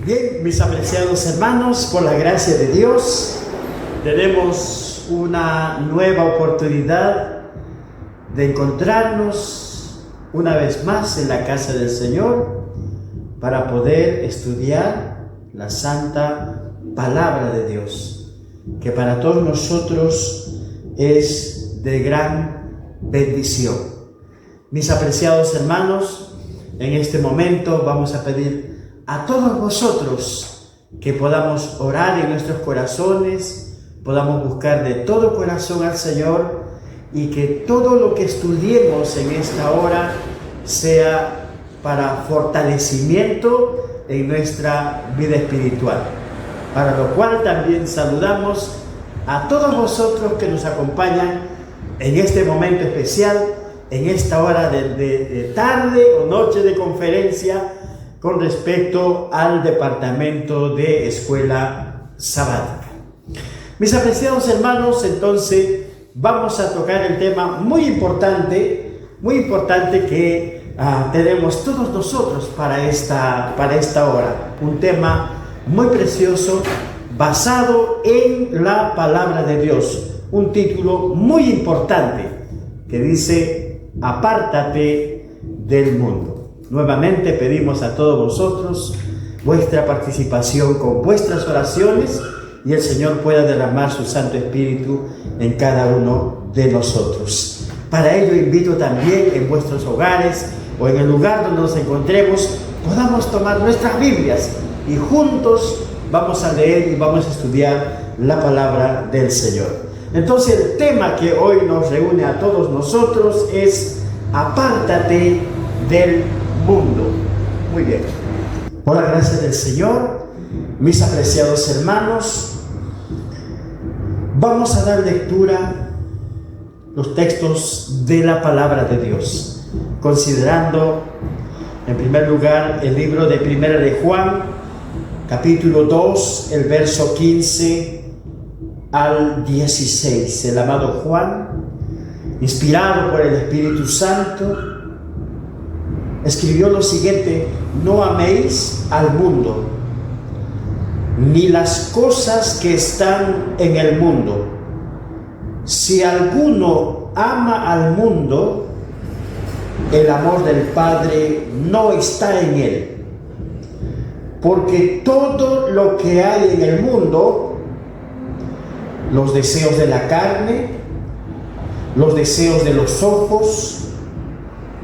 Bien, mis apreciados hermanos, por la gracia de Dios, tenemos una nueva oportunidad de encontrarnos una vez más en la casa del Señor para poder estudiar la santa palabra de Dios, que para todos nosotros es de gran bendición. Mis apreciados hermanos, en este momento vamos a pedir a todos vosotros que podamos orar en nuestros corazones, podamos buscar de todo corazón al Señor y que todo lo que estudiemos en esta hora sea para fortalecimiento en nuestra vida espiritual. Para lo cual también saludamos a todos vosotros que nos acompañan en este momento especial, en esta hora de tarde o noche de conferencia con respecto al departamento de escuela sabática. Mis apreciados hermanos, entonces vamos a tocar el tema muy importante que tenemos todos nosotros para esta hora. Un tema muy precioso basado en la palabra de Dios. Un título muy importante que dice: apártate del mundo. Nuevamente pedimos a todos vosotros vuestra participación con vuestras oraciones y el Señor pueda derramar su Santo Espíritu en cada uno de nosotros. Para ello invito también en vuestros hogares o en el lugar donde nos encontremos, podamos tomar nuestras Biblias y juntos vamos a leer y vamos a estudiar la palabra del Señor. Entonces el tema que hoy nos reúne a todos nosotros es: apártate del mundo. Muy bien. Por la gracia del Señor, mis apreciados hermanos, vamos a dar lectura los textos de la palabra de Dios, considerando en primer lugar el libro de Primera de Juan, capítulo 2, el verso 15 al 16. El amado Juan, inspirado por el Espíritu Santo, escribió lo siguiente: no améis al mundo, ni las cosas que están en el mundo. Si alguno ama al mundo, el amor del Padre no está en él. Porque todo lo que hay en el mundo, los deseos de la carne, los deseos de los ojos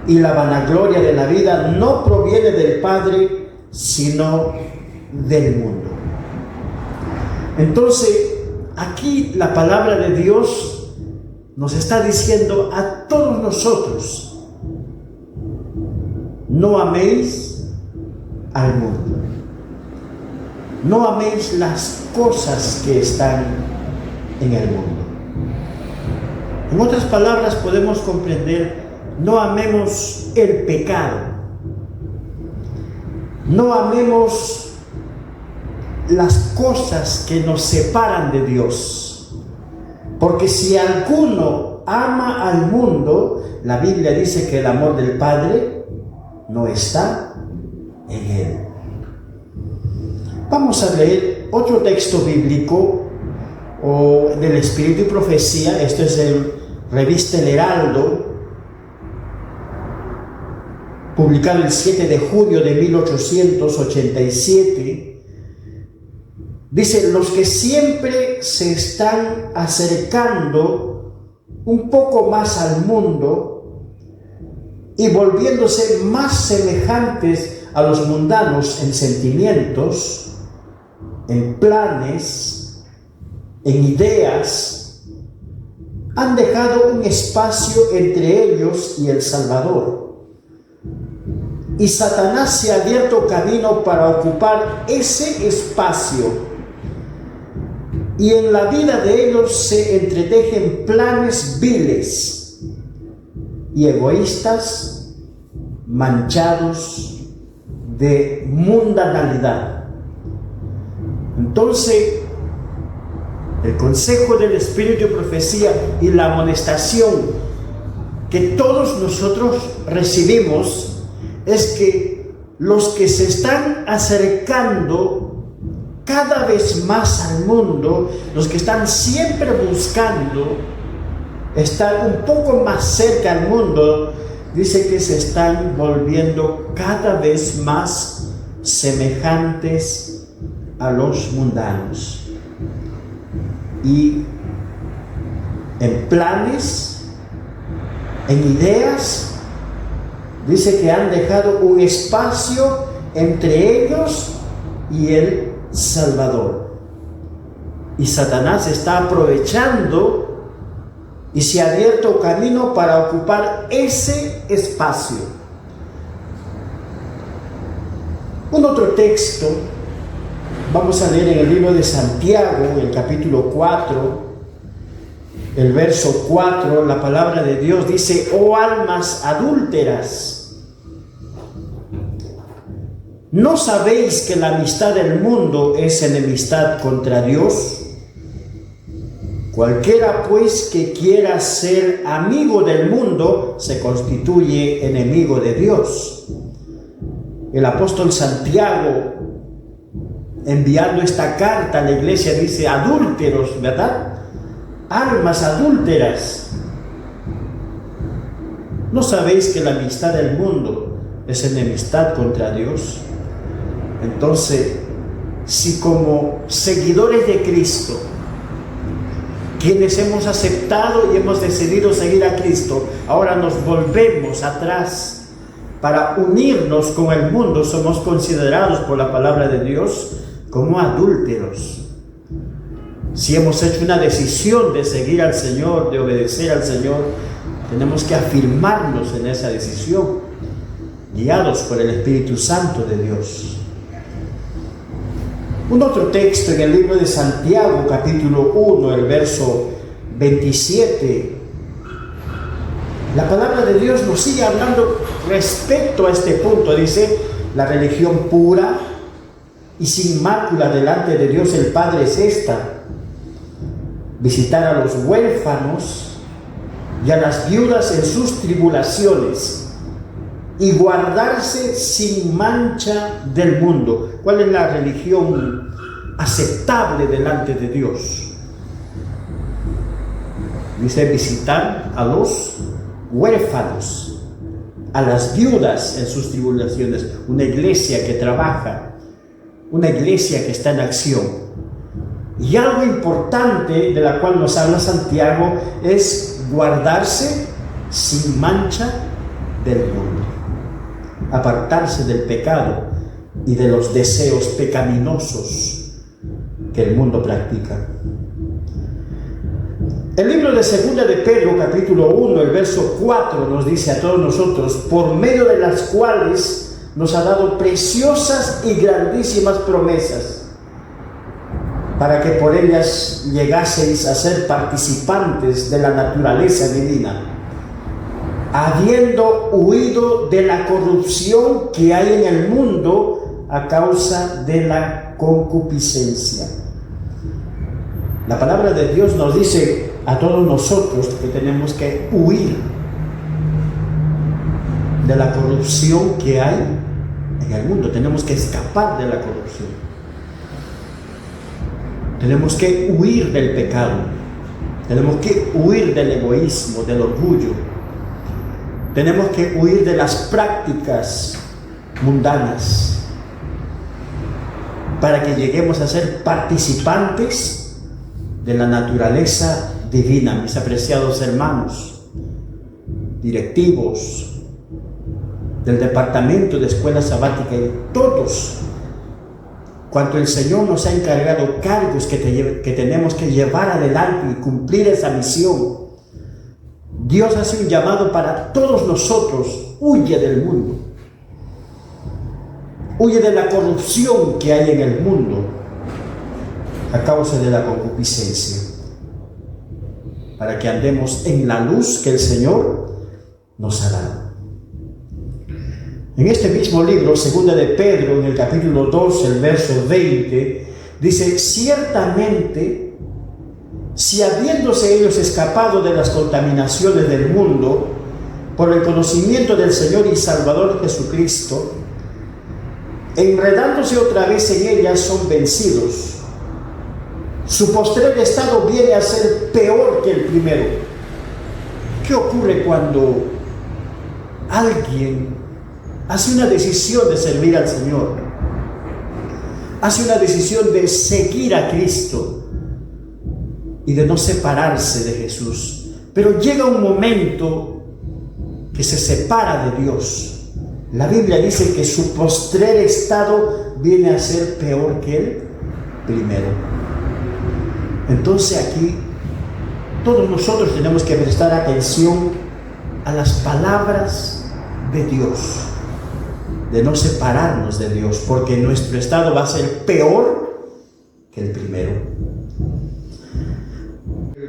y la vanagloria de la vida, no proviene del Padre, sino del mundo. Entonces, aquí la palabra de Dios nos está diciendo a todos nosotros: no améis al mundo, no améis las cosas que están en el mundo. En otras palabras, podemos comprender: no amemos el pecado, no amemos las cosas que nos separan de Dios, porque si alguno ama al mundo, la Biblia dice que el amor del Padre no está en él. Vamos a leer otro texto bíblico del Espíritu y Profecía. Esto es el Revista El Heraldo, publicado el 7 de junio de 1887, dice: los que siempre se están acercando un poco más al mundo y volviéndose más semejantes a los mundanos en sentimientos, en planes, en ideas, han dejado un espacio entre ellos y el Salvador. Y Satanás se ha abierto camino para ocupar ese espacio. Y en la vida de ellos se entretejen planes viles y egoístas, manchados de mundanalidad. Entonces, el consejo del Espíritu de profecía y la amonestación que todos nosotros recibimos es que los que se están acercando cada vez más al mundo, los que están siempre buscando estar un poco más cerca al mundo, dice que se están volviendo cada vez más semejantes a los mundanos. Y en planes, en ideas, dice que han dejado un espacio entre ellos y el Salvador. Y Satanás está aprovechando y se ha abierto camino para ocupar ese espacio. Un otro texto, vamos a leer en el libro de Santiago, en el capítulo 4, el verso 4, la palabra de Dios dice: oh almas adúlteras, ¿no sabéis que la amistad del mundo es enemistad contra Dios? Cualquiera pues que quiera ser amigo del mundo se constituye enemigo de Dios. El apóstol Santiago, enviando esta carta a la iglesia, dice: adúlteros, ¿verdad? Almas adúlteras. ¿No sabéis que la amistad del mundo es enemistad contra Dios? Entonces, si como seguidores de Cristo, quienes hemos aceptado y hemos decidido seguir a Cristo, ahora nos volvemos atrás para unirnos con el mundo, somos considerados por la palabra de Dios como adúlteros. Si hemos hecho una decisión de seguir al Señor, de obedecer al Señor, tenemos que afirmarnos en esa decisión, guiados por el Espíritu Santo de Dios. Un otro texto en el libro de Santiago, capítulo 1, el verso 27. La palabra de Dios nos sigue hablando respecto a este punto. Dice: la religión pura y sin mácula delante de Dios el Padre es esta: visitar a los huérfanos y a las viudas en sus tribulaciones, y guardarse sin mancha del mundo. ¿Cuál es la religión aceptable delante de Dios? Dice: visitar a los huérfanos, a las viudas en sus tribulaciones. Una iglesia que trabaja, una iglesia que está en acción. Y algo importante de la cual nos habla Santiago es guardarse sin mancha del mundo, apartarse del pecado y de los deseos pecaminosos que el mundo practica. El libro de Segunda de Pedro, capítulo 1, el verso 4, nos dice a todos nosotros: por medio de las cuales nos ha dado preciosas y grandísimas promesas, para que por ellas llegaseis a ser participantes de la naturaleza divina, habiendo huido de la corrupción que hay en el mundo a causa de la concupiscencia. La palabra de Dios nos dice a todos nosotros que tenemos que huir de la corrupción que hay en el mundo. Tenemos que escapar de la corrupción. Tenemos que huir del pecado. Tenemos que huir del egoísmo, del orgullo. Tenemos que huir de las prácticas mundanas para que lleguemos a ser participantes de la naturaleza divina. Mis apreciados hermanos, directivos del departamento de escuela sabática y todos cuanto el Señor nos ha encargado cargos que tenemos que llevar adelante y cumplir esa misión. Dios hace un llamado para todos nosotros: huye del mundo, huye de la corrupción que hay en el mundo a causa de la concupiscencia, para que andemos en la luz que el Señor nos ha dado. En este mismo libro, Segunda de Pedro, en el capítulo 2, el verso 20, Dice, ciertamente, si habiéndose ellos escapado de las contaminaciones del mundo, por el conocimiento del Señor y Salvador Jesucristo, enredándose otra vez en ellas, son vencidos. Su postrer estado viene a ser peor que el primero. ¿Qué ocurre cuando alguien hace una decisión de servir al Señor? Hace una decisión de seguir a Cristo y de no separarse de Jesús. Pero llega un momento que se separa de Dios. La Biblia dice que su postrer estado viene a ser peor que el primero. Entonces aquí todos nosotros tenemos que prestar atención a las palabras de Dios, de no separarnos de Dios, porque nuestro estado va a ser peor que el primero.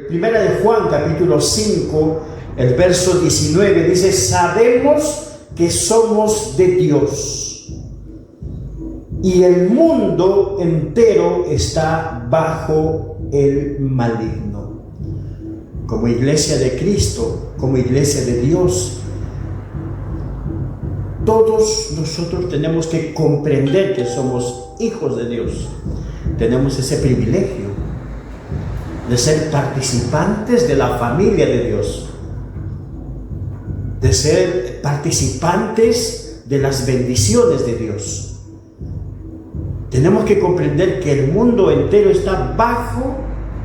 Primera de Juan, capítulo 5, el verso 19, dice, sabemos que somos de Dios y el mundo entero está bajo el maligno. Como iglesia de Cristo, como iglesia de Dios, todos nosotros tenemos que comprender que somos hijos de Dios. Tenemos ese privilegio de ser participantes de la familia de Dios, de ser participantes de las bendiciones de Dios. Tenemos que comprender que el mundo entero está bajo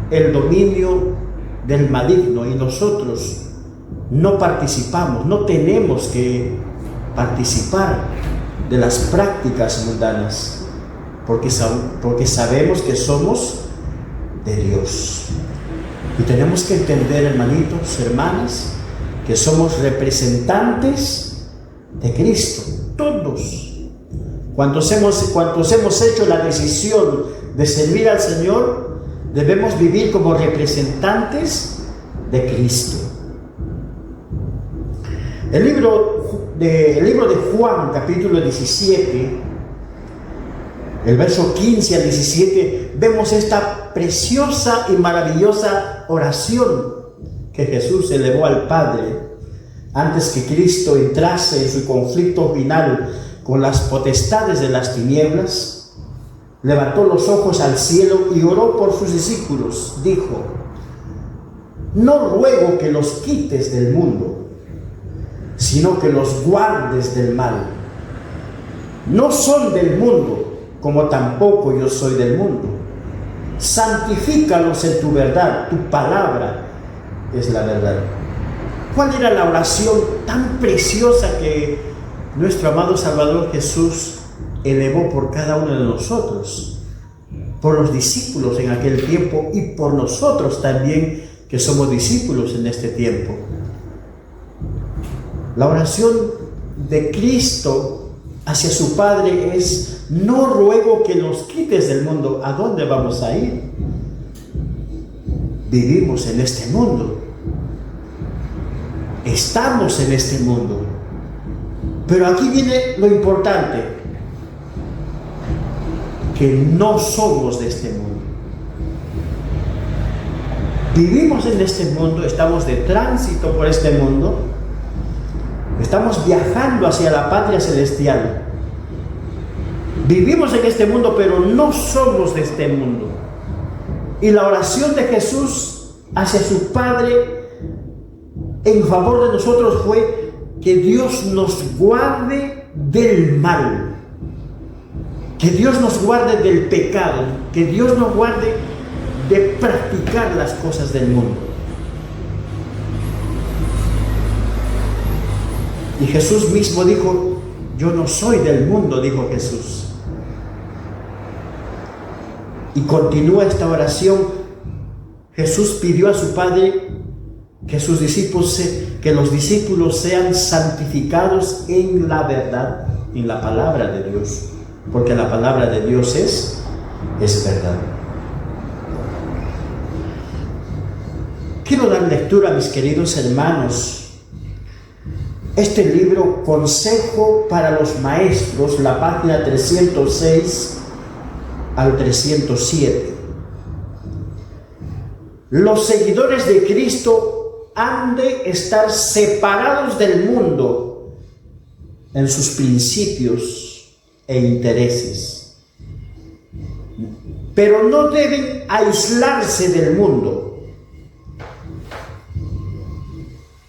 el dominio del maligno y nosotros no participamos, no tenemos que participar de las prácticas mundanas, porque sabemos que somos de Dios. Y tenemos que entender, hermanitos, hermanas, que somos representantes de Cristo, todos. Cuantos hemos hecho la decisión de servir al Señor, debemos vivir como representantes de Cristo. El libro de Juan, capítulo 17, el verso 15 al 17, vemos esta preciosa y maravillosa oración que Jesús elevó al Padre antes que Cristo entrase en su conflicto final con las potestades de las tinieblas. Levantó los ojos al cielo y oró por sus discípulos. Dijo, no ruego que los quites del mundo, sino que los guardes del mal. No son del mundo, como tampoco yo soy del mundo. Santifícalos en tu verdad, tu palabra es la verdad. ¿Cuál era la oración tan preciosa que nuestro amado Salvador Jesús elevó por cada uno de nosotros? Por los discípulos en aquel tiempo y por nosotros también que somos discípulos en este tiempo. La oración de Cristo hacia su Padre es, no ruego que nos quites del mundo. ¿A dónde vamos a ir? Vivimos en este mundo. Estamos en este mundo. Pero aquí viene lo importante, que no somos de este mundo. Vivimos en este mundo, estamos de tránsito por este mundo, estamos viajando hacia la patria celestial. Vivimos en este mundo, pero no somos de este mundo. Y la oración de Jesús hacia su Padre en favor de nosotros fue que Dios nos guarde del mal, que Dios nos guarde del pecado, que Dios nos guarde de practicar las cosas del mundo. Y Jesús mismo dijo, yo no soy del mundo, dijo Jesús. Y continúa esta oración. Jesús pidió a su Padre que los discípulos sean santificados en la verdad, en la palabra de Dios, porque la palabra de Dios es verdad. Quiero dar lectura, mis queridos hermanos, este libro, Consejo para los Maestros, la página 306, al 307. Los seguidores de Cristo han de estar separados del mundo en sus principios e intereses, pero no deben aislarse del mundo.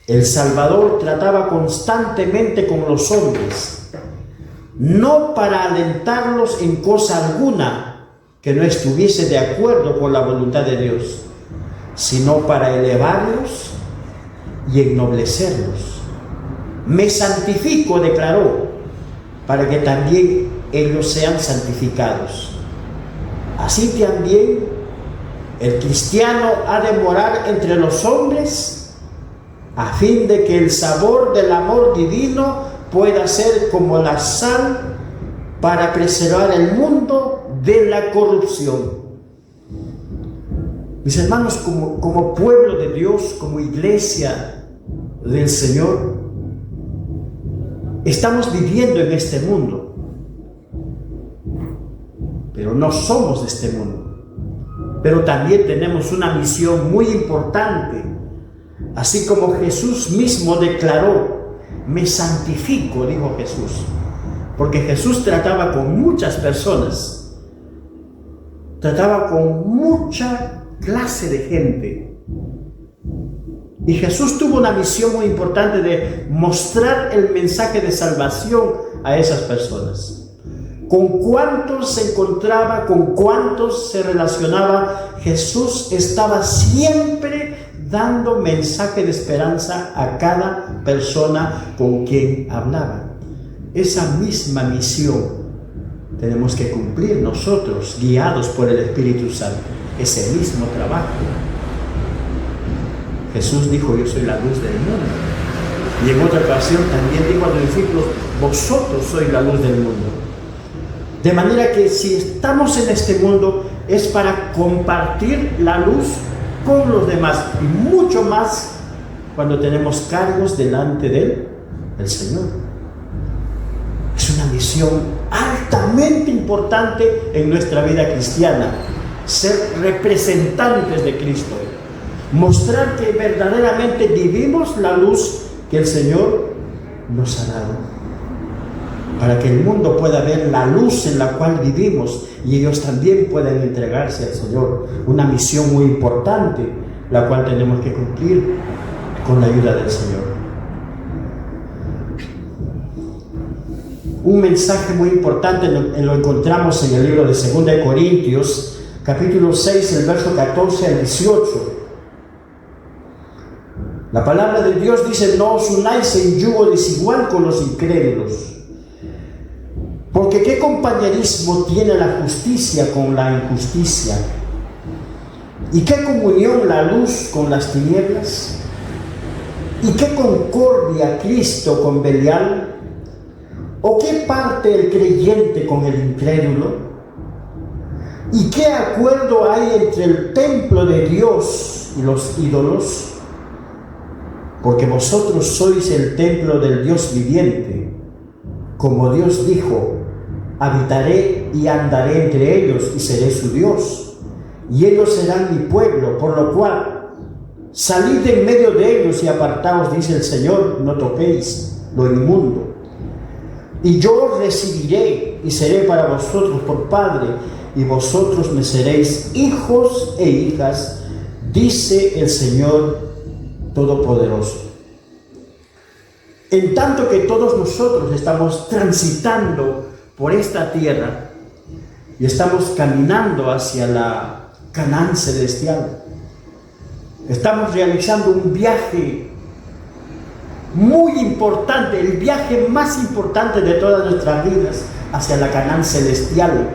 El Salvador trataba constantemente con los hombres, no para alentarlos en cosa alguna que no estuviese de acuerdo con la voluntad de Dios, sino para elevarlos y ennoblecerlos. Me santifico, declaró, para que también ellos sean santificados. Así también el cristiano ha de morar entre los hombres, a fin de que el sabor del amor divino pueda ser como la sal para preservar el mundo de la corrupción. Mis hermanos, como pueblo de Dios, como iglesia del Señor, estamos viviendo en este mundo, pero no somos de este mundo. Pero también tenemos una misión muy importante. Así como Jesús mismo declaró, me santifico, dijo Jesús, porque Jesús trataba con muchas personas, trataba con mucha clase de gente. Y Jesús tuvo una misión muy importante de mostrar el mensaje de salvación a esas personas. Con cuántos se encontraba, con cuántos se relacionaba, Jesús estaba siempre dando mensaje de esperanza a cada persona con quien hablaba. Esa misma misión tenemos que cumplir nosotros, guiados por el Espíritu Santo. Ese mismo trabajo. Jesús dijo, yo soy la luz del mundo. Y en otra ocasión también dijo a los discípulos, vosotros sois la luz del mundo. De manera que si estamos en este mundo es para compartir la luz con los demás, y mucho más cuando tenemos cargos delante del Señor. Es una misión altamente importante en nuestra vida cristiana, ser representantes de Cristo, mostrar que verdaderamente vivimos la luz que el Señor nos ha dado, para que el mundo pueda ver la luz en la cual vivimos y ellos también puedan entregarse al Señor. Una misión muy importante, la cual tenemos que cumplir con la ayuda del Señor. Un mensaje muy importante lo encontramos en el libro de 2 Corintios, capítulo 6, el verso 14 al 18. La palabra de Dios dice, no os unáis en yugo desigual con los incrédulos. Porque ¿qué compañerismo tiene la justicia con la injusticia? ¿Y qué comunión la luz con las tinieblas? ¿Y qué concordia Cristo con Belial? ¿O qué parte el creyente con el incrédulo? ¿Y qué acuerdo hay entre el templo de Dios y los ídolos? Porque vosotros sois el templo del Dios viviente. Como Dios dijo, habitaré y andaré entre ellos y seré su Dios, y ellos serán mi pueblo, por lo cual salid de en medio de ellos y apartaos, dice el Señor, no toquéis lo inmundo. Y yo os recibiré y seré para vosotros por Padre, y vosotros me seréis hijos e hijas, dice el Señor Todopoderoso. En tanto que todos nosotros estamos transitando por esta tierra y estamos caminando hacia la Canaán celestial, estamos realizando un viaje muy importante, el viaje más importante de todas nuestras vidas hacia la Canaán celestial.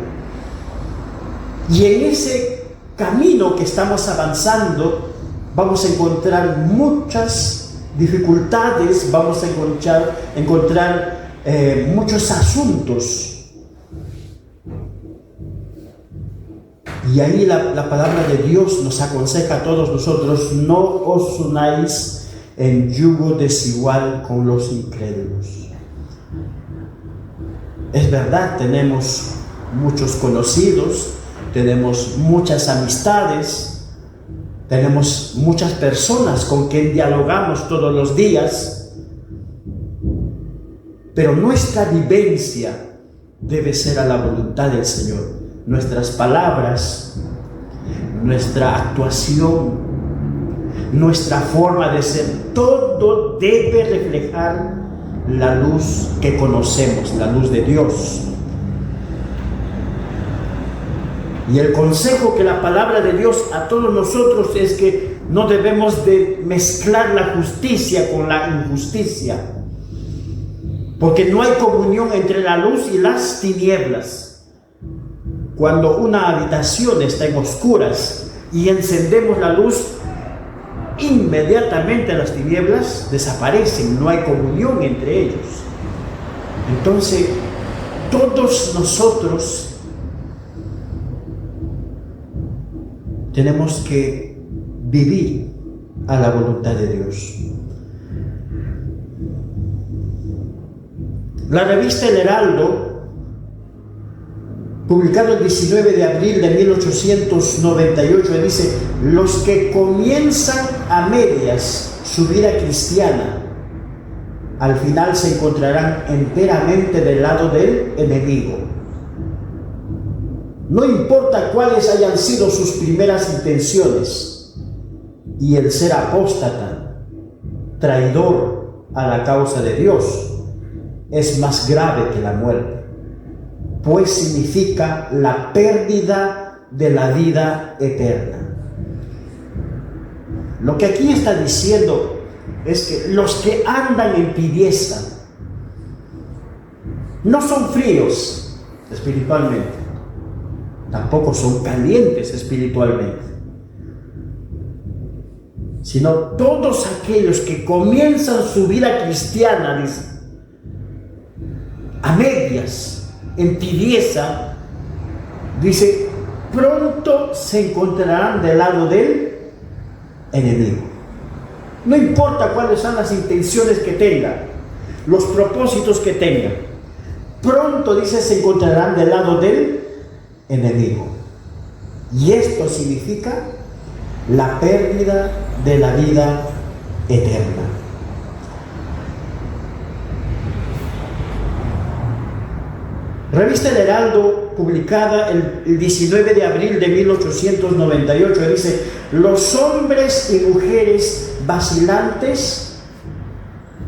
Y en ese camino que estamos avanzando vamos a encontrar muchas dificultades, vamos a encontrar muchos asuntos. Y ahí la palabra de Dios nos aconseja a todos nosotros, no os unáis en yugo desigual con los incrédulos. Es verdad, tenemos muchos conocidos, tenemos muchas amistades, tenemos muchas personas con quien dialogamos todos los días, pero nuestra vivencia debe ser a la voluntad del Señor. Nuestras palabras, nuestra actuación, nuestra forma de ser, todo debe reflejar la luz que conocemos, la luz de Dios. Y el consejo que la palabra de Dios a todos nosotros es que no debemos de mezclar la justicia con la injusticia, porque no hay comunión entre la luz y las tinieblas. Cuando una habitación está en oscuras y encendemos la luz, inmediatamente las tinieblas desaparecen, no hay comunión entre ellos. Entonces, todos nosotros tenemos que vivir a la voluntad de Dios. La revista El Heraldo, publicado el 19 de abril de 1898, dice: los que comienzan a medias su vida cristiana, al final se encontrarán enteramente del lado del enemigo. No importa cuáles hayan sido sus primeras intenciones, y el ser apóstata, traidor a la causa de Dios, es más grave que la muerte, pues significa la pérdida de la vida eterna. Lo que aquí está diciendo es que los que andan en tibieza no son fríos espiritualmente, tampoco son calientes espiritualmente, sino todos aquellos que comienzan su vida cristiana, dice, a medias, en tibieza, dice, pronto se encontrarán del lado del enemigo. No importa cuáles son las intenciones que tengan, los propósitos que tengan, pronto, dice, se encontrarán del lado del enemigo. Y esto significa la pérdida de la vida eterna. Revista El Heraldo, publicada el 19 de abril de 1898, dice: los hombres y mujeres vacilantes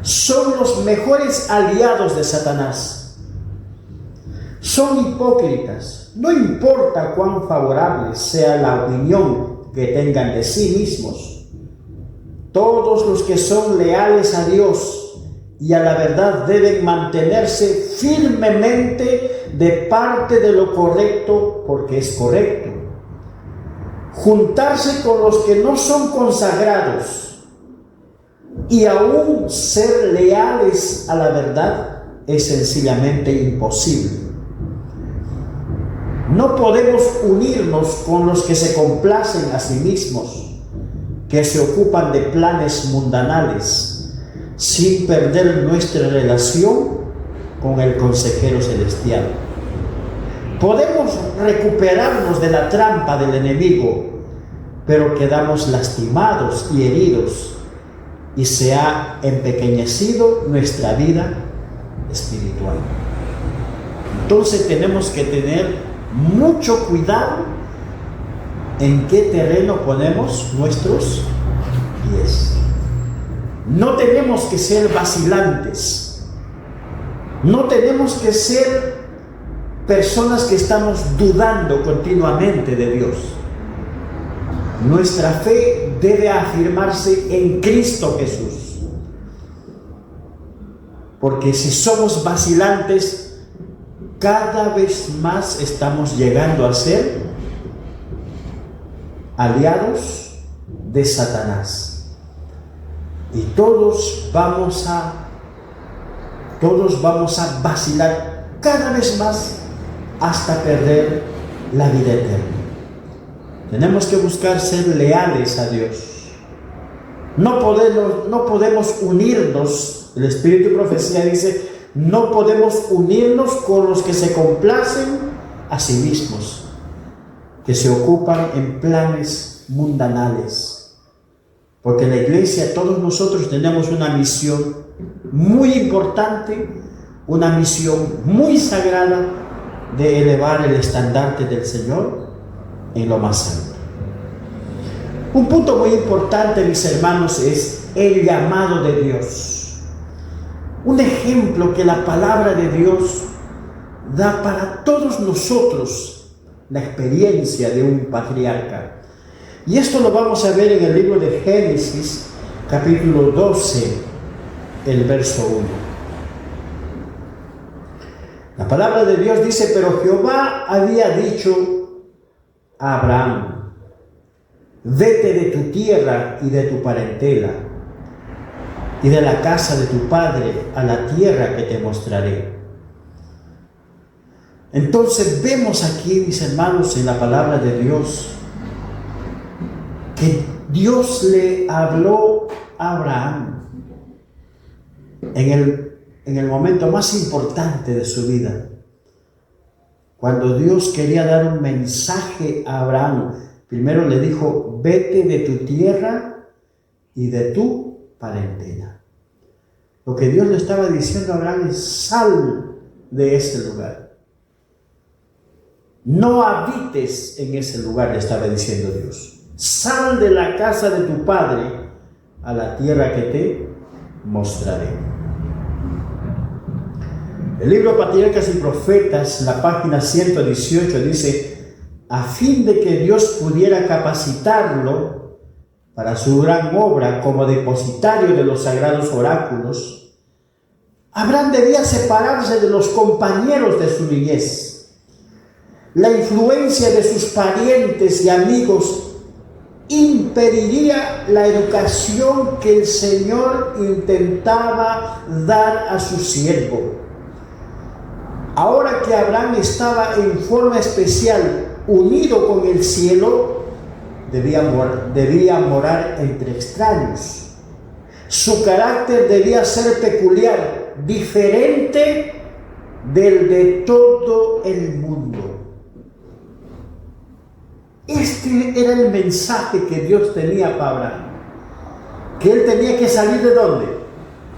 son los mejores aliados de Satanás. Son hipócritas, no importa cuán favorable sea la opinión que tengan de sí mismos. Todos los que son leales a Dios y a la verdad deben mantenerse firmemente de parte de lo correcto, porque es correcto. Juntarse con los que no son consagrados y aún ser leales a la verdad es sencillamente imposible. No podemos unirnos con los que se complacen a sí mismos, que se ocupan de planes mundanales, sin perder nuestra relación con el consejero celestial. Podemos recuperarnos de la trampa del enemigo, pero quedamos lastimados y heridos, y se ha empequeñecido nuestra vida espiritual. Entonces tenemos que tener mucho cuidado en qué terreno ponemos nuestros pies. No tenemos que ser vacilantes, no tenemos que ser personas que estamos dudando continuamente de Dios. Nuestra fe debe afirmarse en Cristo Jesús, porque si somos vacilantes, cada vez más estamos llegando a ser aliados de Satanás. Y todos vamos a vacilar cada vez más hasta perder la vida eterna. Tenemos que buscar ser leales a Dios. No podemos unirnos, el Espíritu de Profecía dice, no podemos unirnos con los que se complacen a sí mismos, que se ocupan en planes mundanales. Porque la iglesia, todos nosotros tenemos una misión muy importante, una misión muy sagrada de elevar el estandarte del Señor en lo más alto. Un punto muy importante, mis hermanos, es el llamado de Dios. Un ejemplo que la palabra de Dios da para todos nosotros, la experiencia de un patriarca. Y esto lo vamos a ver en el libro de Génesis, capítulo 12, el verso 1. La palabra de Dios dice: pero Jehová había dicho a Abraham: vete de tu tierra y de tu parentela y de la casa de tu padre a la tierra que te mostraré. Entonces vemos aquí, mis hermanos, en la palabra de Dios, que Dios le habló a Abraham en el momento más importante de su vida. Cuando Dios quería dar un mensaje a Abraham, primero le dijo: vete de tu tierra y de tu parentela. Lo que Dios le estaba diciendo a Abraham es: sal de ese lugar. No habites en ese lugar, le estaba diciendo Dios. Sal de la casa de tu padre a la tierra que te mostraré. El libro Patriarcas y Profetas, la página 118, dice: a fin de que Dios pudiera capacitarlo para su gran obra como depositario de los sagrados oráculos, Abraham debía separarse de los compañeros de su niñez. La influencia de sus parientes y amigos impediría la educación que el Señor intentaba dar a su siervo. Ahora que Abraham estaba en forma especial unido con el cielo, debía morar entre extraños. Su carácter debía ser peculiar, diferente del de todo el mundo. Este era el mensaje que Dios tenía para Abraham, que él tenía que salir ¿de dónde?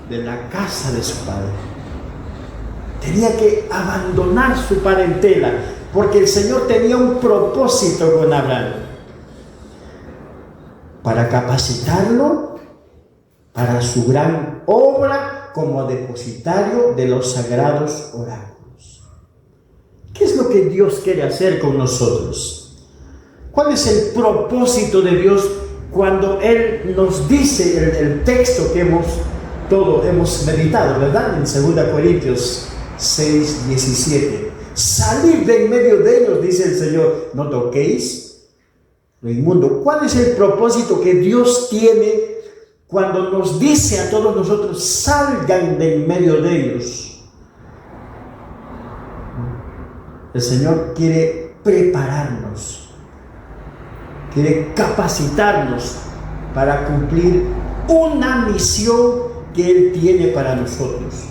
De la casa de su padre. Tenía que abandonar su parentela, porque el Señor tenía un propósito con Abraham, para capacitarlo para su gran obra como depositario de los sagrados oráculos. ¿Qué es lo que Dios quiere hacer con nosotros? ¿Cuál es el propósito de Dios cuando Él nos dice el texto que hemos meditado, ¿verdad? En 2 Corintios 6, 17. Salid de en medio de ellos, dice el Señor, no toquéis lo inmundo. ¿Cuál es el propósito que Dios tiene cuando nos dice a todos nosotros: salgan de en medio de ellos? El Señor quiere prepararnos, quiere capacitarnos para cumplir una misión que Él tiene para nosotros.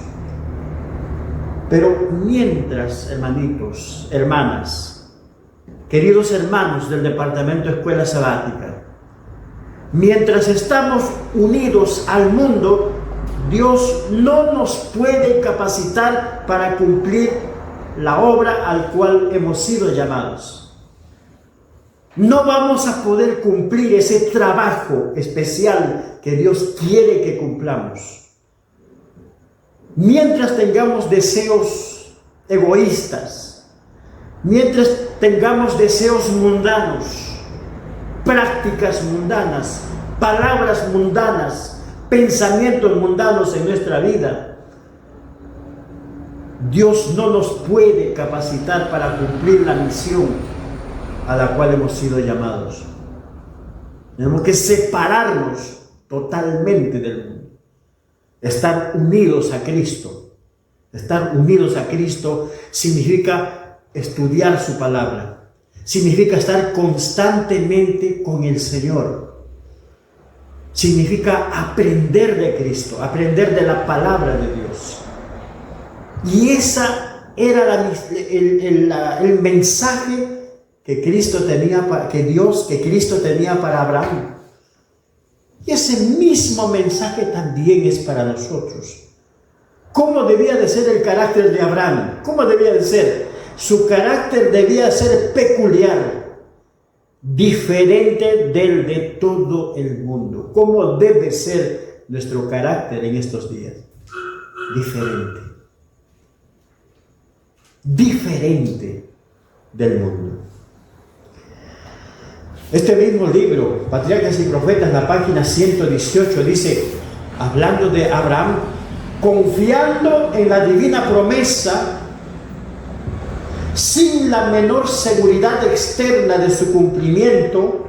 Pero mientras, hermanitos, hermanas, queridos hermanos del Departamento Escuela Sabática, mientras estamos unidos al mundo, Dios no nos puede capacitar para cumplir la obra al cual hemos sido llamados. No vamos a poder cumplir ese trabajo especial que Dios quiere que cumplamos mientras tengamos deseos egoístas, mientras tengamos deseos mundanos, prácticas mundanas, palabras mundanas, pensamientos mundanos en nuestra vida. Dios no nos puede capacitar para cumplir la misión a la cual hemos sido llamados. Tenemos que separarnos totalmente del mundo. Estar unidos a Cristo. Estar unidos a Cristo significa estudiar su palabra. Significa estar constantemente con el Señor. Significa aprender de Cristo, aprender de la palabra de Dios. Y esa era el mensaje que Cristo tenía, que Cristo tenía para Abraham. Y ese mismo mensaje también es para nosotros. ¿Cómo debía de ser el carácter de Abraham? ¿Cómo debía de ser? Su carácter debía ser peculiar, diferente del de todo el mundo. ¿Cómo debe ser nuestro carácter en estos días? Diferente. Diferente del mundo. Este mismo libro, Patriarcas y Profetas, la página 118, dice, hablando de Abraham, confiando en la divina promesa, sin la menor seguridad externa de su cumplimiento,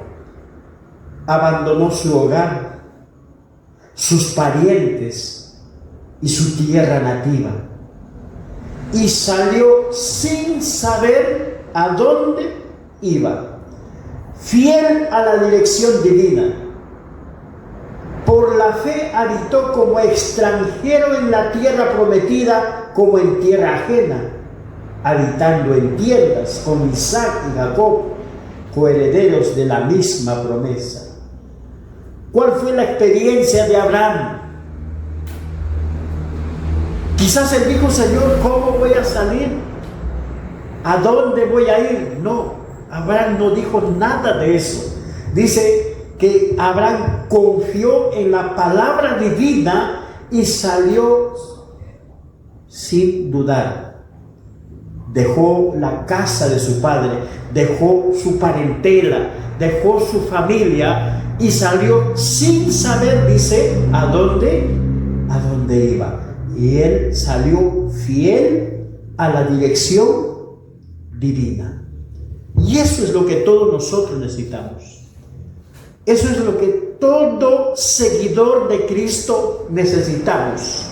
abandonó su hogar, sus parientes y su tierra nativa, y salió sin saber a dónde iba, fiel a la dirección divina. Por la fe habitó como extranjero en la tierra prometida, como en tierra ajena, habitando en tiendas con Isaac y Jacob, coherederos de la misma promesa. ¿Cuál fue la experiencia de Abraham? Quizás él dijo, Señor, ¿cómo voy a salir? ¿A dónde voy a ir? No, Abraham no dijo nada de eso. Dice que Abraham confió en la palabra divina y salió sin dudar. Dejó la casa de su padre, dejó su parentela, dejó su familia y salió sin saber, dice, a dónde iba. Y él salió fiel a la dirección divina. Y eso es lo que todos nosotros necesitamos. Eso es lo que todo seguidor de Cristo necesitamos.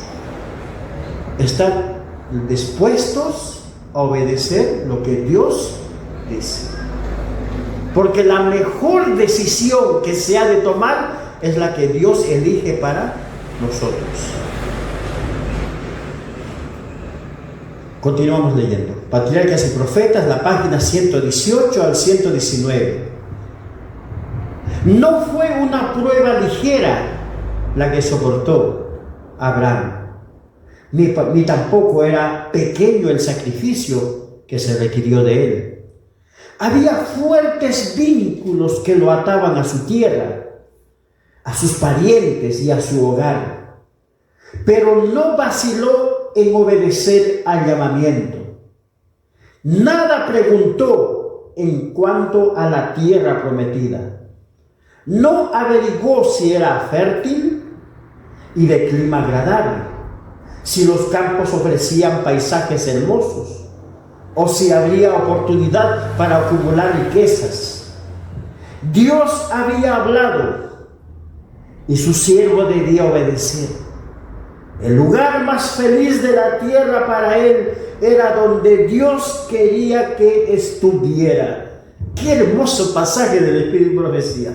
Estar dispuestos a obedecer lo que Dios dice. Porque la mejor decisión que se ha de tomar es la que Dios elige para nosotros. Continuamos leyendo. Patriarcas y Profetas, la página 118 al 119. No fue una prueba ligera la que soportó Abraham, ni tampoco era pequeño el sacrificio que se requirió de él. Había fuertes vínculos que lo ataban a su tierra, a sus parientes y a su hogar, pero no vaciló en obedecer al llamamiento. Nada preguntó en cuanto a la tierra prometida. No averiguó si era fértil y de clima agradable, si los campos ofrecían paisajes hermosos, o si habría oportunidad para acumular riquezas. Dios había hablado y su siervo debía obedecer. El lugar más feliz de la tierra para él era donde Dios quería que estuviera. Qué hermoso pasaje del Espíritu de Profecía.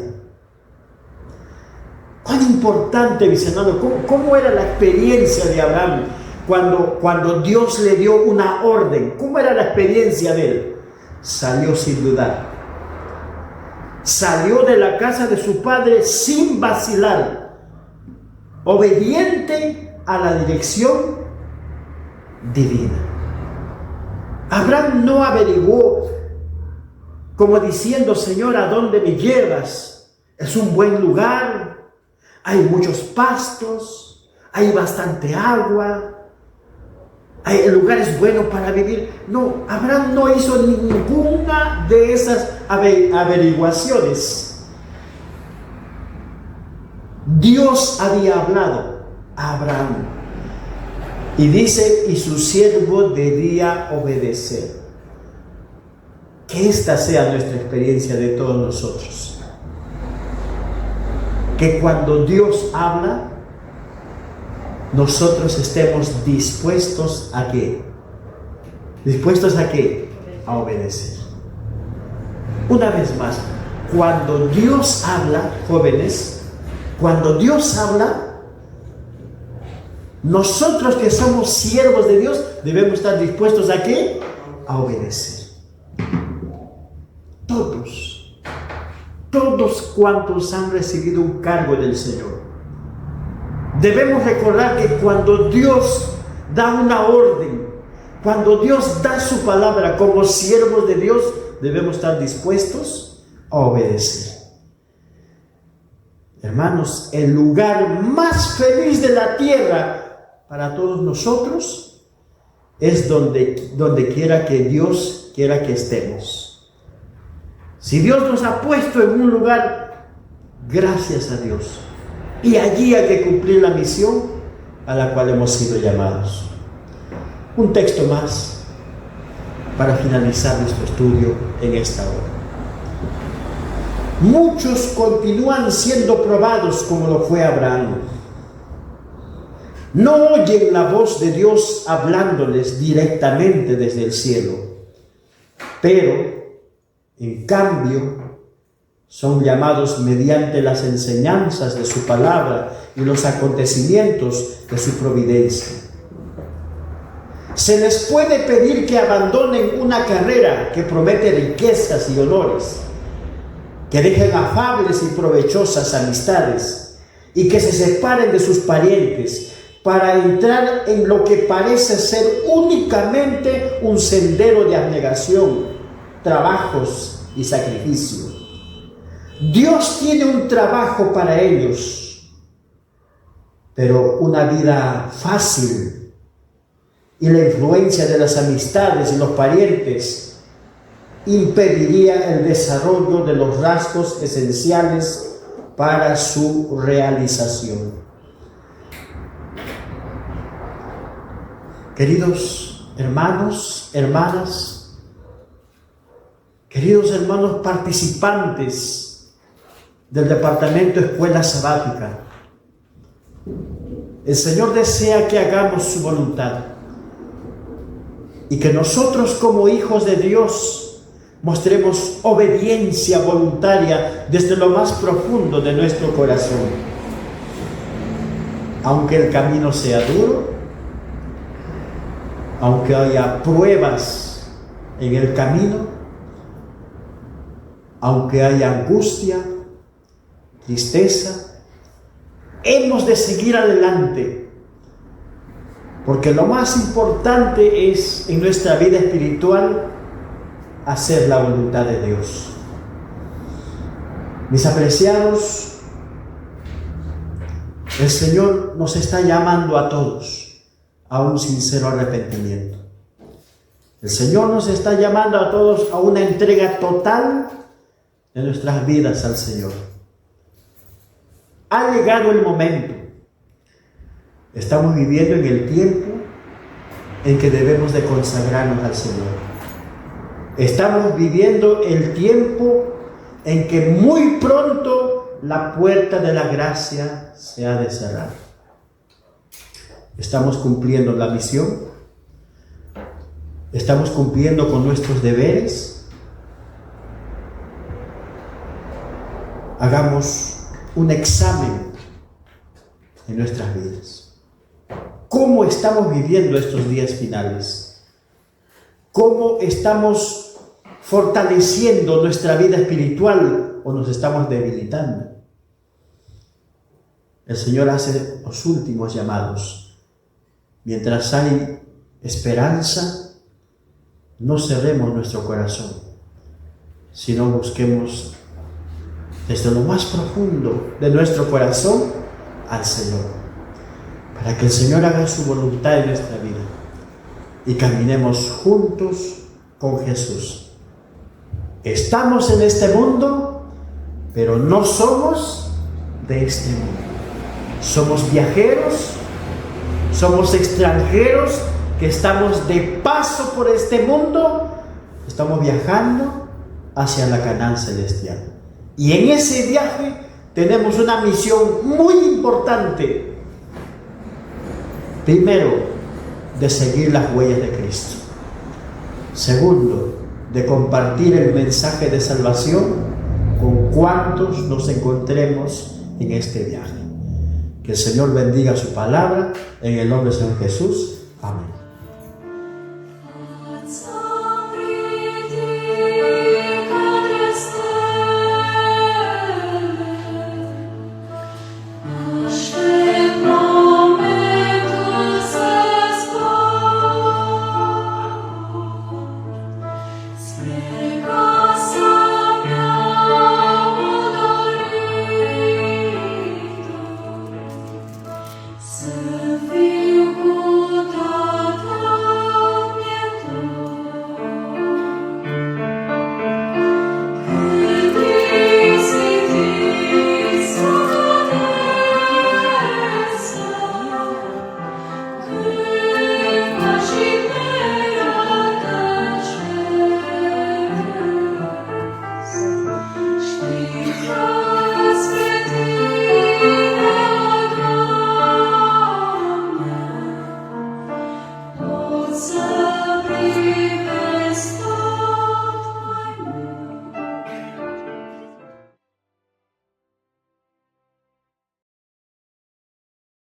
Cuán importante, mis hermanos, ¿cómo era la experiencia de Abraham cuando Dios le dio una orden? ¿Cómo era la experiencia de él? Salió sin dudar. Salió de la casa de su padre sin vacilar, obediente a la dirección divina. Abraham no averiguó como diciendo, Señor, ¿a dónde me llevas? ¿Es un buen lugar? Hay muchos pastos, hay bastante agua, el lugar es bueno para vivir. No, Abraham no hizo ninguna de esas averiguaciones. Dios había hablado a Abraham y dice, y su siervo debía obedecer. Que esta sea nuestra experiencia de todos nosotros. Que cuando Dios habla, nosotros estemos dispuestos a ¿qué? ¿Dispuestos a qué? A obedecer. Una vez más, cuando Dios habla, jóvenes, cuando Dios habla, Nosotros que somos siervos de Dios debemos estar dispuestos ¿a qué? A obedecer. Todos cuantos han recibido un cargo del Señor. Debemos recordar que cuando Dios da una orden, cuando Dios da su palabra como siervos de Dios, debemos estar dispuestos a obedecer. Hermanos, el lugar más feliz de la tierra para todos nosotros es donde quiera que Dios quiera que estemos. Si Dios nos ha puesto en un lugar, gracias a Dios. Y allí hay que cumplir la misión a la cual hemos sido llamados. Un texto más para finalizar nuestro estudio en esta hora. Muchos continúan siendo probados como lo fue Abraham. No oyen la voz de Dios hablándoles directamente desde el cielo, pero en cambio son llamados mediante las enseñanzas de su palabra y los acontecimientos de su providencia. Se les puede pedir que abandonen una carrera que promete riquezas y honores, que dejen afables y provechosas amistades y que se separen de sus parientes para entrar en lo que parece ser únicamente un sendero de abnegación, trabajos y sacrificio. Dios tiene un trabajo para ellos, pero una vida fácil y la influencia de las amistades y los parientes impediría el desarrollo de los rasgos esenciales para su realización. Queridos hermanos, hermanas, queridos hermanos participantes del Departamento Escuela Sabática, el Señor desea que hagamos su voluntad y que nosotros como hijos de Dios mostremos obediencia voluntaria desde lo más profundo de nuestro corazón. Aunque el camino sea duro, aunque haya pruebas en el camino, aunque haya angustia, tristeza, hemos de seguir adelante, porque lo más importante es en nuestra vida espiritual hacer la voluntad de Dios. Mis apreciados, el Señor nos está llamando a todos a un sincero arrepentimiento. El Señor nos está llamando a todos a una entrega total de nuestras vidas al Señor. Ha llegado el momento. Estamos viviendo en el tiempo en que debemos de consagrarnos al Señor. Estamos viviendo el tiempo en que muy pronto la puerta de la gracia se ha de cerrar. Estamos cumpliendo la misión. Estamos cumpliendo con nuestros deberes. Hagamos un examen en nuestras vidas. ¿Cómo estamos viviendo estos días finales? ¿Cómo estamos fortaleciendo nuestra vida espiritual o nos estamos debilitando? El Señor hace los últimos llamados. Mientras hay esperanza, no cerremos nuestro corazón, sino busquemos desde lo más profundo de nuestro corazón al Señor, para que el Señor haga su voluntad en nuestra vida y caminemos juntos con Jesús. Estamos en este mundo, pero no somos de este mundo. Somos viajeros, somos extranjeros que estamos de paso por este mundo, estamos viajando hacia la Canaán celestial. Y en ese viaje tenemos una misión muy importante. Primero, de seguir las huellas de Cristo. Segundo, de compartir el mensaje de salvación con cuantos nos encontremos en este viaje. Que el Señor bendiga su palabra en el nombre de Señor Jesús.